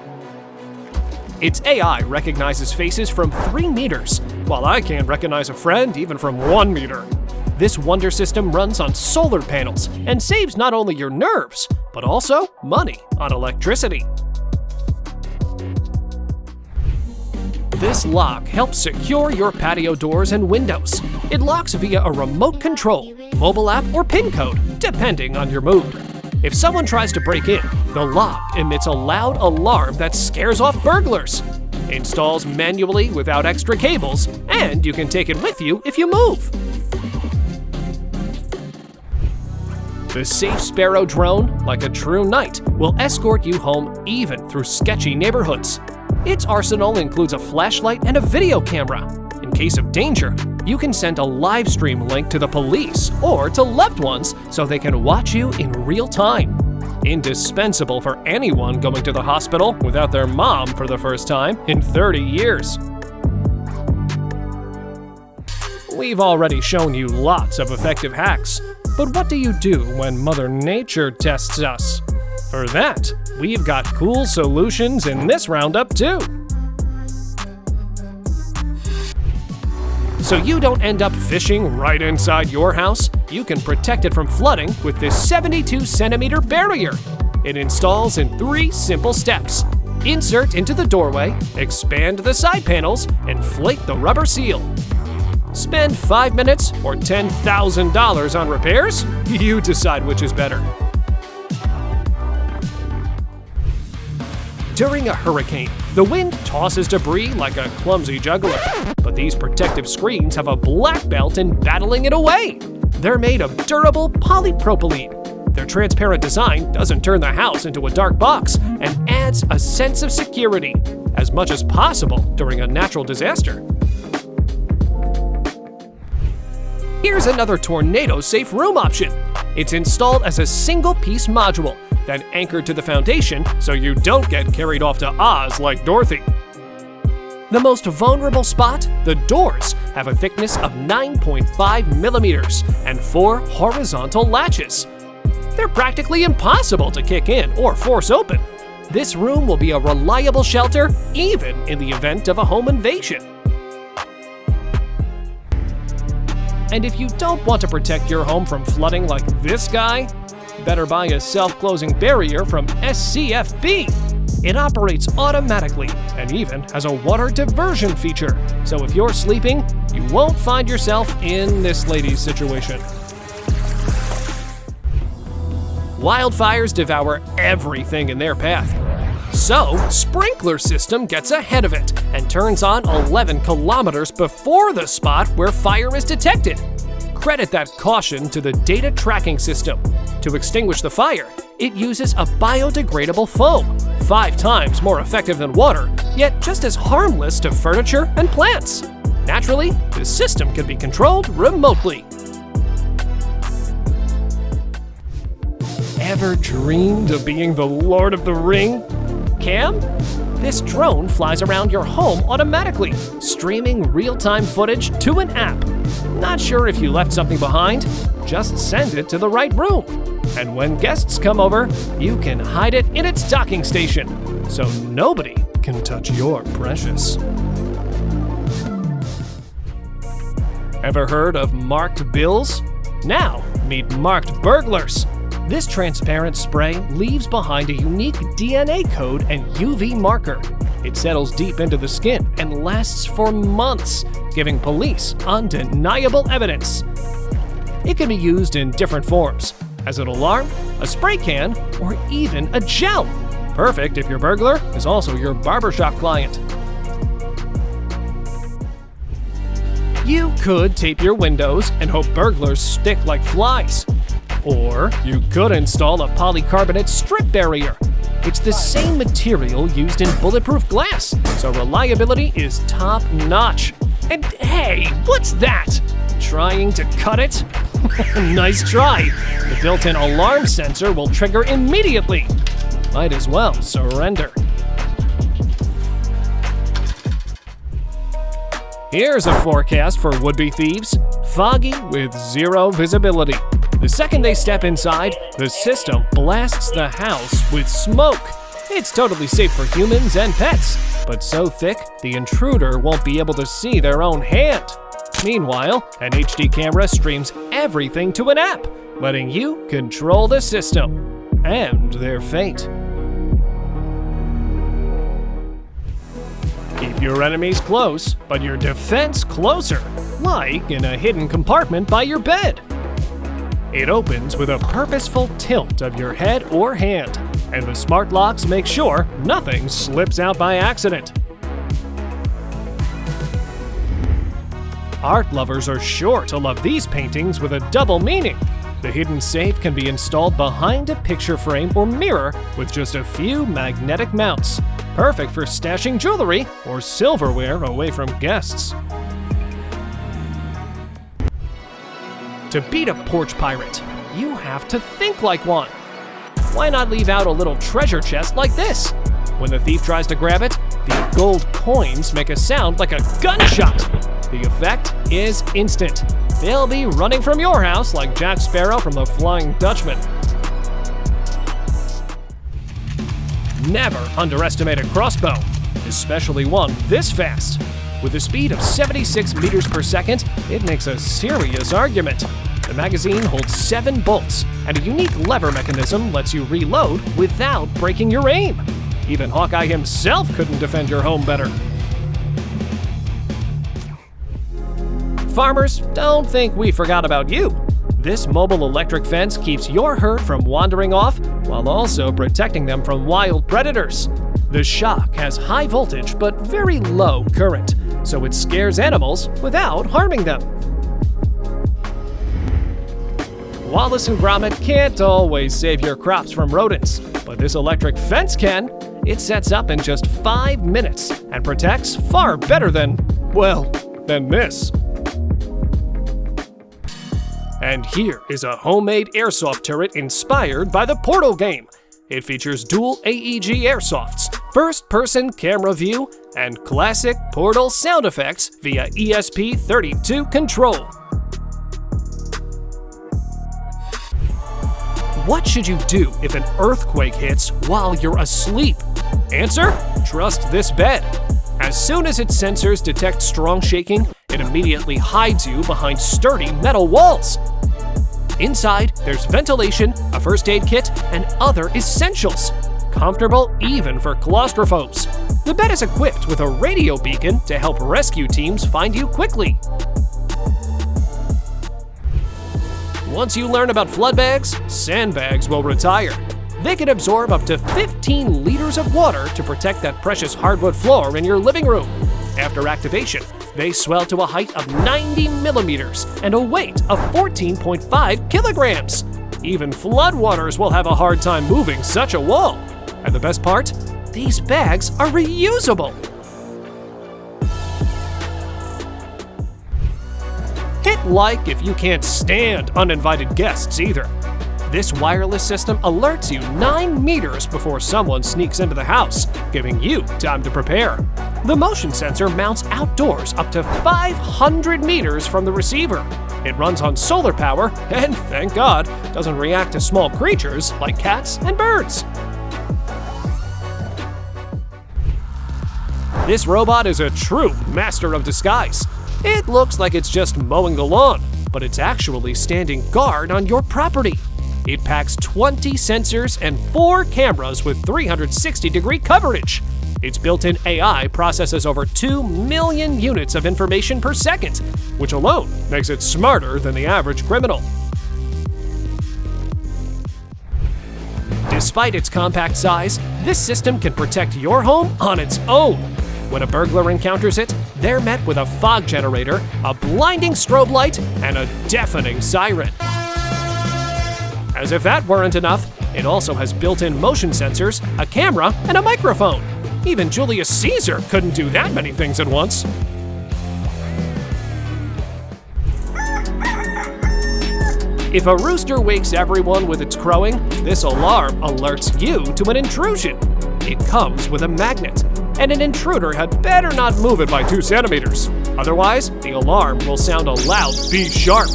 Its AI recognizes faces from 3 meters, while I can't recognize a friend even from 1 meter. This wonder system runs on solar panels and saves not only your nerves, but also money on electricity. This lock helps secure your patio doors and windows. It locks via a remote control, mobile app, or PIN code, depending on your mood. If someone tries to break in, the lock emits a loud alarm that scares off burglars. Installs manually without extra cables, and you can take it with you if you move. The Safe Sparrow drone, like a true knight, will escort you home even through sketchy neighborhoods. Its arsenal includes a flashlight and a video camera. In case of danger, you can send a live stream link to the police or to loved ones so they can watch you in real time. Indispensable for anyone going to the hospital without their mom for the first time in 30 years. We've already shown you lots of effective hacks, but what do you do when Mother Nature tests us? For that, we've got cool solutions in this roundup too. So you don't end up fishing right inside your house, you can protect it from flooding with this 72-centimeter barrier. It installs in 3 simple steps. Insert into the doorway, expand the side panels, inflate the rubber seal. Spend 5 minutes or $10,000 on repairs? You decide which is better. During a hurricane, the wind tosses debris like a clumsy juggler, but these protective screens have a black belt in battling it away. They're made of durable polypropylene. Their transparent design doesn't turn the house into a dark box and adds a sense of security, as much as possible during a natural disaster. Here's another tornado-safe room option. It's installed as a single-piece module, then anchored to the foundation so you don't get carried off to Oz like Dorothy. The most vulnerable spot, the doors, have a thickness of 9.5 millimeters and 4 horizontal latches. They're practically impossible to kick in or force open. This room will be a reliable shelter even in the event of a home invasion. And if you don't want to protect your home from flooding like this guy, better buy a self-closing barrier from SCFB. It operates automatically and even has a water diversion feature, so if you're sleeping, you won't find yourself in this lady's situation. Wildfires devour everything in their path. So, Sprinkler System gets ahead of it and turns on 11 kilometers before the spot where fire is detected. Credit that caution to the data tracking system. To extinguish the fire, it uses a biodegradable foam, 5 times more effective than water, yet just as harmless to furniture and plants. Naturally, the system can be controlled remotely. Ever dreamed of being the Lord of the Ring? Cam? This drone flies around your home automatically, streaming real-time footage to an app. Not sure if you left something behind? Just send it to the right room. And when guests come over, you can hide it in its docking station, so nobody can touch your precious. Ever heard of marked bills? Now, meet marked burglars. This transparent spray leaves behind a unique DNA code and UV marker. It settles deep into the skin and lasts for months, giving police undeniable evidence. It can be used in different forms, as an alarm, a spray can, or even a gel. Perfect if your burglar is also your barbershop client. You could tape your windows and hope burglars stick like flies. Or you could install a polycarbonate strip barrier. It's the same material used in bulletproof glass, so reliability is top-notch. And hey, what's that? Trying to cut it? Nice try. The built-in alarm sensor will trigger immediately. Might as well surrender. Here's a forecast for would-be thieves. Foggy with zero visibility. The second they step inside, the system blasts the house with smoke. It's totally safe for humans and pets, but so thick, the intruder won't be able to see their own hand. Meanwhile, an HD camera streams everything to an app, letting you control the system and their fate. Keep your enemies close, but your defense closer, like in a hidden compartment by your bed. It opens with a purposeful tilt of your head or hand, and the smart locks make sure nothing slips out by accident. Art lovers are sure to love these paintings with a double meaning. The hidden safe can be installed behind a picture frame or mirror with just a few magnetic mounts. Perfect for stashing jewelry or silverware away from guests. To beat a porch pirate, you have to think like one. Why not leave out a little treasure chest like this? When the thief tries to grab it, the gold coins make a sound like a gunshot. The effect is instant. They'll be running from your house like Jack Sparrow from The Flying Dutchman. Never underestimate a crossbow, especially one this fast. With a speed of 76 meters per second, it makes a serious argument. The magazine holds 7 bolts, and a unique lever mechanism lets you reload without breaking your aim. Even Hawkeye himself couldn't defend your home better. Farmers, don't think we forgot about you. This mobile electric fence keeps your herd from wandering off while also protecting them from wild predators. The shock has high voltage but very low current, so it scares animals without harming them. Wallace & Gromit can't always save your crops from rodents, but this electric fence can. It sets up in just 5 minutes and protects far better than this. And here is a homemade airsoft turret inspired by the Portal game. It features dual AEG airsofts, first-person camera view, and classic Portal sound effects via ESP32 control. What should you do if an earthquake hits while you're asleep? Answer: trust this bed. As soon as its sensors detect strong shaking, it immediately hides you behind sturdy metal walls. Inside, there's ventilation, a first aid kit, and other essentials. Comfortable even for claustrophobes. The bed is equipped with a radio beacon to help rescue teams find you quickly. Once you learn about flood bags, sandbags will retire. They can absorb up to 15 liters of water to protect that precious hardwood floor in your living room. After activation, they swell to a height of 90 millimeters and a weight of 14.5 kilograms. Even floodwaters will have a hard time moving such a wall. And the best part? These bags are reusable. Hit like if you can't stand uninvited guests either. This wireless system alerts you 9 meters before someone sneaks into the house, giving you time to prepare. The motion sensor mounts outdoors up to 500 meters from the receiver. It runs on solar power and, thank God, doesn't react to small creatures like cats and birds. This robot is a true master of disguise. It looks like it's just mowing the lawn, but it's actually standing guard on your property. It packs 20 sensors and 4 cameras with 360-degree coverage. Its built-in AI processes over 2 million units of information per second, which alone makes it smarter than the average criminal. Despite its compact size, this system can protect your home on its own. When a burglar encounters it, they're met with a fog generator, a blinding strobe light, and a deafening siren. As if that weren't enough, it also has built-in motion sensors, a camera, and a microphone. Even Julius Caesar couldn't do that many things at once. If a rooster wakes everyone with its crowing, this alarm alerts you to an intrusion. It comes with a magnet, and an intruder had better not move it by 2 centimeters. Otherwise, the alarm will sound a loud B sharp.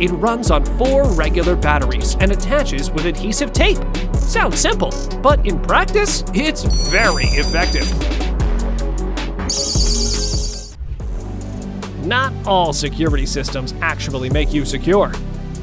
It runs on 4 regular batteries and attaches with adhesive tape. Sounds simple, but in practice, it's very effective. Not all security systems actually make you secure.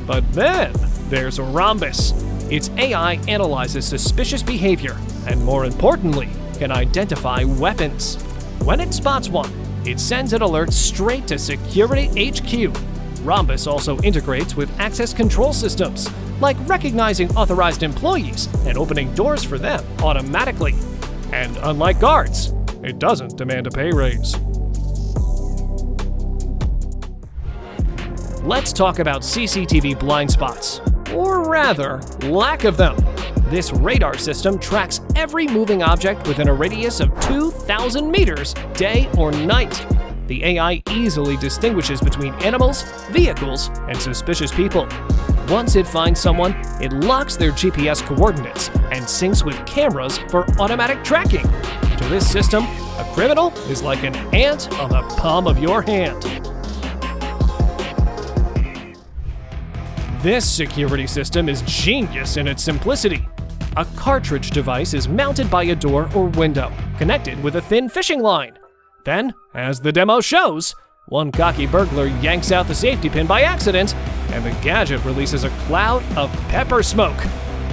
But then there's Rhombus. Its AI analyzes suspicious behavior and, more importantly, can identify weapons. When it spots one, it sends an alert straight to Security HQ. Rhombus also integrates with access control systems, like recognizing authorized employees and opening doors for them automatically. And unlike guards, it doesn't demand a pay raise. Let's talk about CCTV blind spots, or rather, lack of them. This radar system tracks every moving object within a radius of 2,000 meters, day or night. The AI easily distinguishes between animals, vehicles, and suspicious people. Once it finds someone, it locks their GPS coordinates and syncs with cameras for automatic tracking. To this system, a criminal is like an ant on the palm of your hand. This security system is genius in its simplicity. A cartridge device is mounted by a door or window, connected with a thin fishing line. Then, as the demo shows, one cocky burglar yanks out the safety pin by accident, and the gadget releases a cloud of pepper smoke.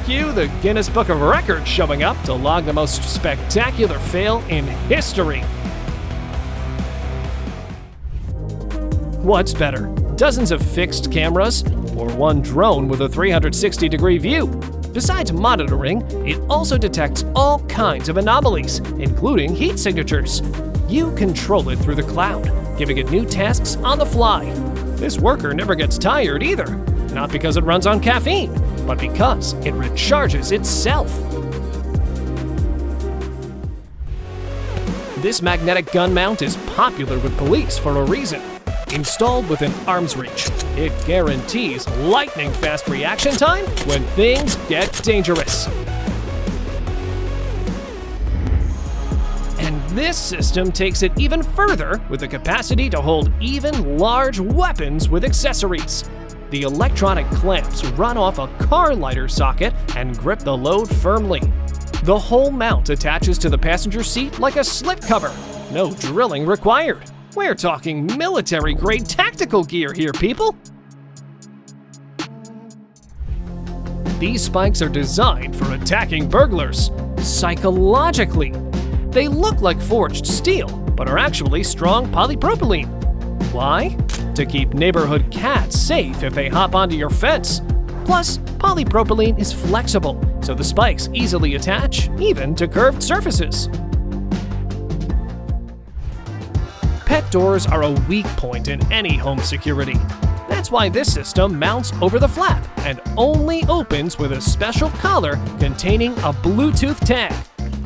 Cue the Guinness Book of Records showing up to log the most spectacular fail in history. What's better, dozens of fixed cameras, or one drone with a 360-degree view? Besides monitoring, it also detects all kinds of anomalies, including heat signatures. You control it through the cloud, giving it new tasks on the fly. This worker never gets tired either, not because it runs on caffeine, but because it recharges itself. This magnetic gun mount is popular with police for a reason. Installed within arm's reach, it guarantees lightning-fast reaction time when things get dangerous. And this system takes it even further with the capacity to hold even large weapons with accessories. The electronic clamps run off a car lighter socket and grip the load firmly. The whole mount attaches to the passenger seat like a slipcover. No drilling required. We're talking military-grade tactical gear here, people! These spikes are designed for attacking burglars, psychologically. They look like forged steel, but are actually strong polypropylene. Why? To keep neighborhood cats safe if they hop onto your fence. Plus, polypropylene is flexible, so the spikes easily attach, even to curved surfaces. Pet doors are a weak point in any home security. That's why this system mounts over the flap and only opens with a special collar containing a Bluetooth tag.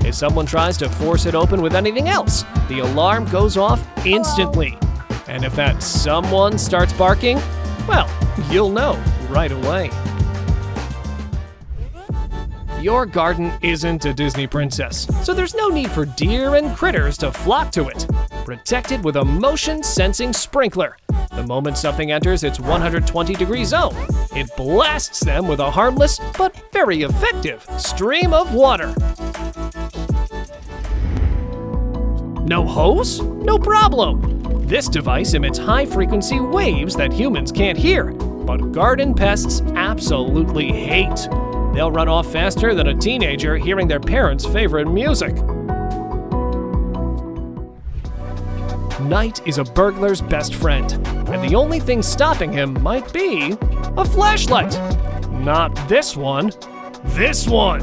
If someone tries to force it open with anything else, the alarm goes off instantly. And if that someone starts barking, well, you'll know right away. Your garden isn't a Disney princess, so there's no need for deer and critters to flock to it. Protect it with a motion-sensing sprinkler. The moment something enters its 120-degree zone, it blasts them with a harmless but very effective stream of water. No hose? No problem! This device emits high-frequency waves that humans can't hear, but garden pests absolutely hate. They'll run off faster than a teenager hearing their parents' favorite music. Night is a burglar's best friend, and the only thing stopping him might be a flashlight. Not this one. This one!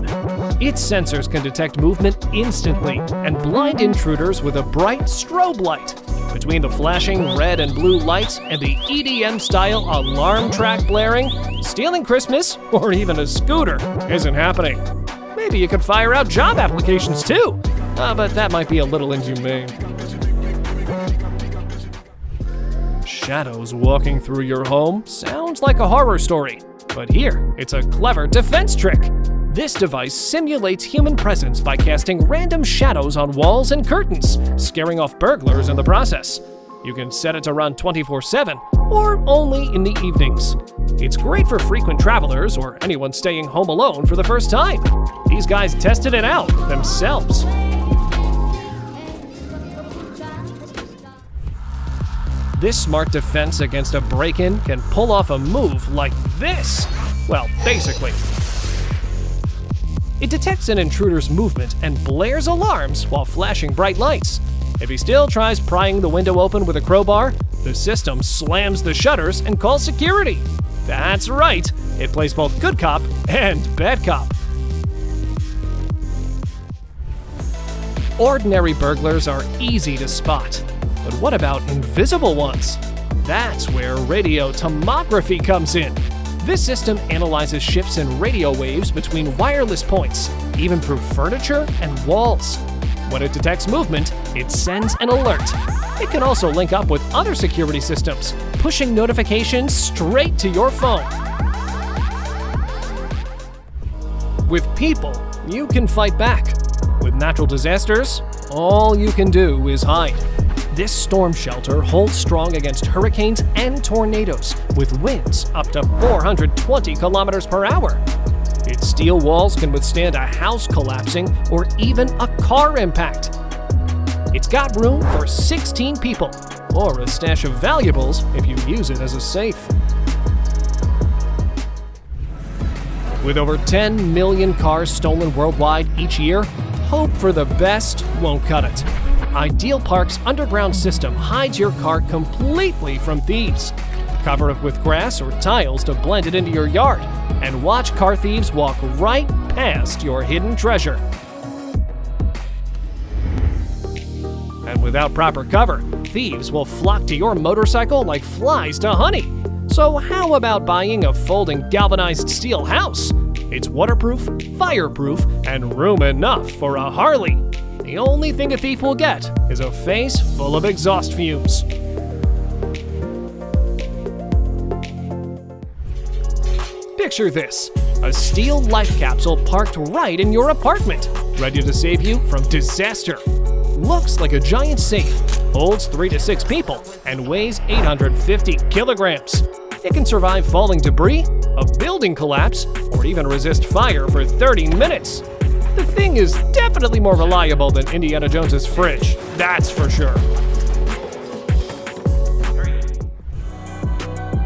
Its sensors can detect movement instantly and blind intruders with a bright strobe light. Between the flashing red and blue lights and the EDM-style alarm track blaring, stealing Christmas or even a scooter isn't happening. Maybe you could fire out job applications too, but that might be a little inhumane. Shadows walking through your home sounds like a horror story, but here it's a clever defense trick. This device simulates human presence by casting random shadows on walls and curtains, scaring off burglars in the process. You can set it to run 24/7 or only in the evenings. It's great for frequent travelers or anyone staying home alone for the first time. These guys tested it out themselves. This smart defense against a break-in can pull off a move like this. Well, basically. It detects an intruder's movement and blares alarms while flashing bright lights. If he still tries prying the window open with a crowbar, the system slams the shutters and calls security. That's right, it plays both good cop and bad cop. Ordinary burglars are easy to spot, but what about invisible ones? That's where radio tomography comes in. This system analyzes shifts in radio waves between wireless points, even through furniture and walls. When it detects movement, it sends an alert. It can also link up with other security systems, pushing notifications straight to your phone. With people, you can fight back. With natural disasters, all you can do is hide. This storm shelter holds strong against hurricanes and tornadoes, with winds up to 420 kilometers per hour. Its steel walls can withstand a house collapsing or even a car impact. It's got room for 16 people, or a stash of valuables if you use it as a safe. With over 10 million cars stolen worldwide each year, hope for the best won't cut it. Ideal Park's underground system hides your car completely from thieves. Cover it with grass or tiles to blend it into your yard, and watch car thieves walk right past your hidden treasure. And without proper cover, thieves will flock to your motorcycle like flies to honey. So how about buying a folding galvanized steel house? It's waterproof, fireproof, and room enough for a Harley. The only thing a thief will get is a face full of exhaust fumes. Picture this, a steel life capsule parked right in your apartment, ready to save you from disaster. Looks like a giant safe, holds 3 to 6 people, and weighs 850 kilograms. It can survive falling debris, a building collapse, or even resist fire for 30 minutes. The thing is definitely more reliable than Indiana Jones's fridge, that's for sure.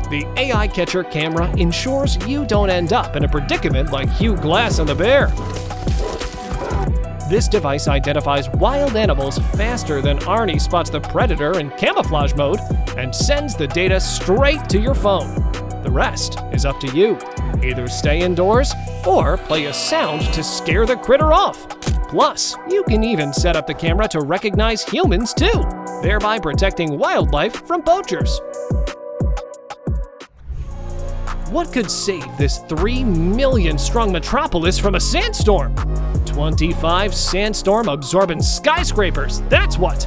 The AI Catcher camera ensures you don't end up in a predicament like Hugh Glass and the Bear. This device identifies wild animals faster than Arnie spots the predator in camouflage mode and sends the data straight to your phone. The rest is up to you. Either stay indoors or play a sound to scare the critter off. Plus, you can even set up the camera to recognize humans too, thereby protecting wildlife from poachers. What could save this 3 million strong metropolis from a sandstorm? 25 sandstorm-absorbent skyscrapers, that's what!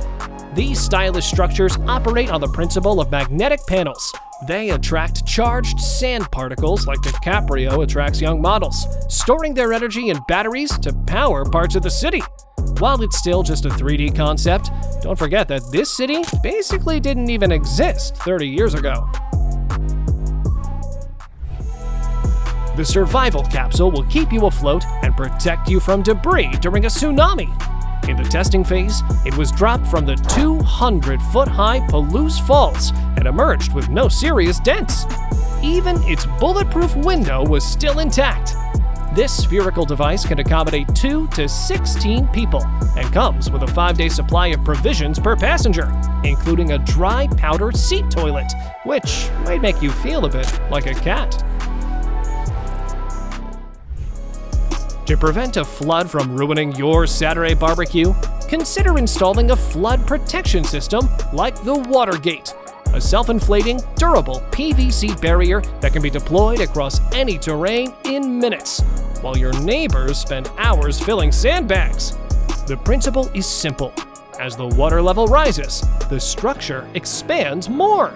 These stylish structures operate on the principle of magnetic panels. They attract charged sand particles like DiCaprio attracts young models, storing their energy in batteries to power parts of the city. While it's still just a 3D concept, don't forget that this city basically didn't even exist 30 years ago. The survival capsule will keep you afloat and protect you from debris during a tsunami. In the testing phase, it was dropped from the 200-foot-high Palouse Falls and emerged with no serious dents. Even its bulletproof window was still intact. This spherical device can accommodate 2 to 16 people and comes with a 5-day supply of provisions per passenger, including a dry powder seat toilet, which might make you feel a bit like a cat. To prevent a flood from ruining your Saturday barbecue, consider installing a flood protection system like the Watergate, a self-inflating, durable PVC barrier that can be deployed across any terrain in minutes, while your neighbors spend hours filling sandbags. The principle is simple. As the water level rises, the structure expands more.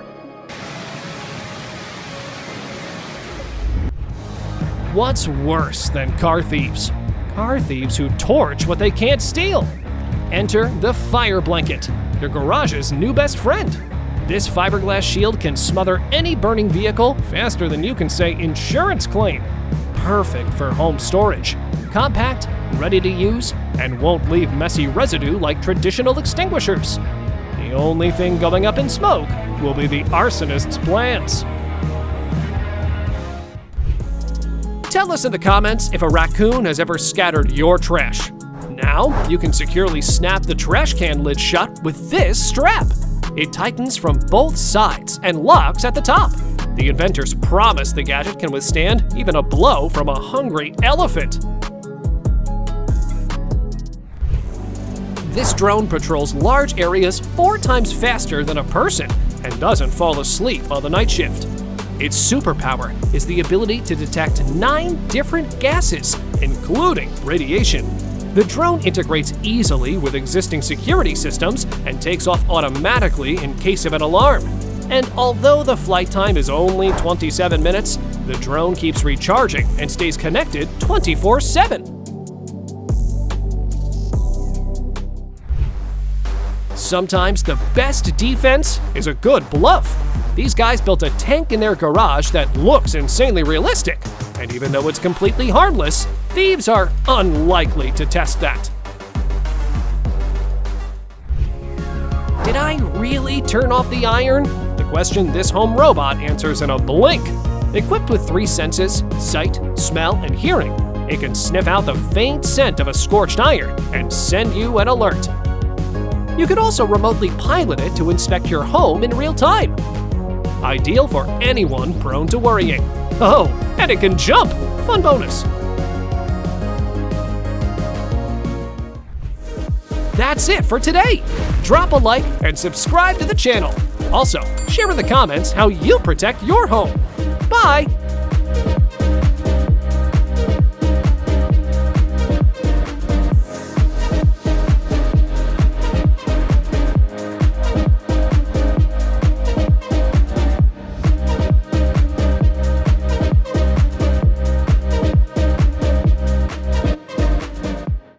What's worse than car thieves? Car thieves who torch what they can't steal. Enter the Fire Blanket, your garage's new best friend. This fiberglass shield can smother any burning vehicle faster than you can say insurance claim. Perfect for home storage. Compact, ready to use, and won't leave messy residue like traditional extinguishers. The only thing going up in smoke will be the arsonist's plans. Tell us in the comments if a raccoon has ever scattered your trash. Now, you can securely snap the trash can lid shut with this strap. It tightens from both sides and locks at the top. The inventors promise the gadget can withstand even a blow from a hungry elephant. This drone patrols large areas 4 times faster than a person and doesn't fall asleep on the night shift. Its superpower is the ability to detect 9 different gases, including radiation. The drone integrates easily with existing security systems and takes off automatically in case of an alarm. And although the flight time is only 27 minutes, the drone keeps recharging and stays connected 24/7. Sometimes the best defense is a good bluff. These guys built a tank in their garage that looks insanely realistic, and even though it's completely harmless, thieves are unlikely to test that. Did I really turn off the iron? The question this home robot answers in a blink. Equipped with 3 senses, sight, smell, and hearing, it can sniff out the faint scent of a scorched iron and send you an alert. You can also remotely pilot it to inspect your home in real time. Ideal for anyone prone to worrying. Oh, and it can jump! Fun bonus! That's it for today! Drop a like and subscribe to the channel. Also, share in the comments how you protect your home. Bye!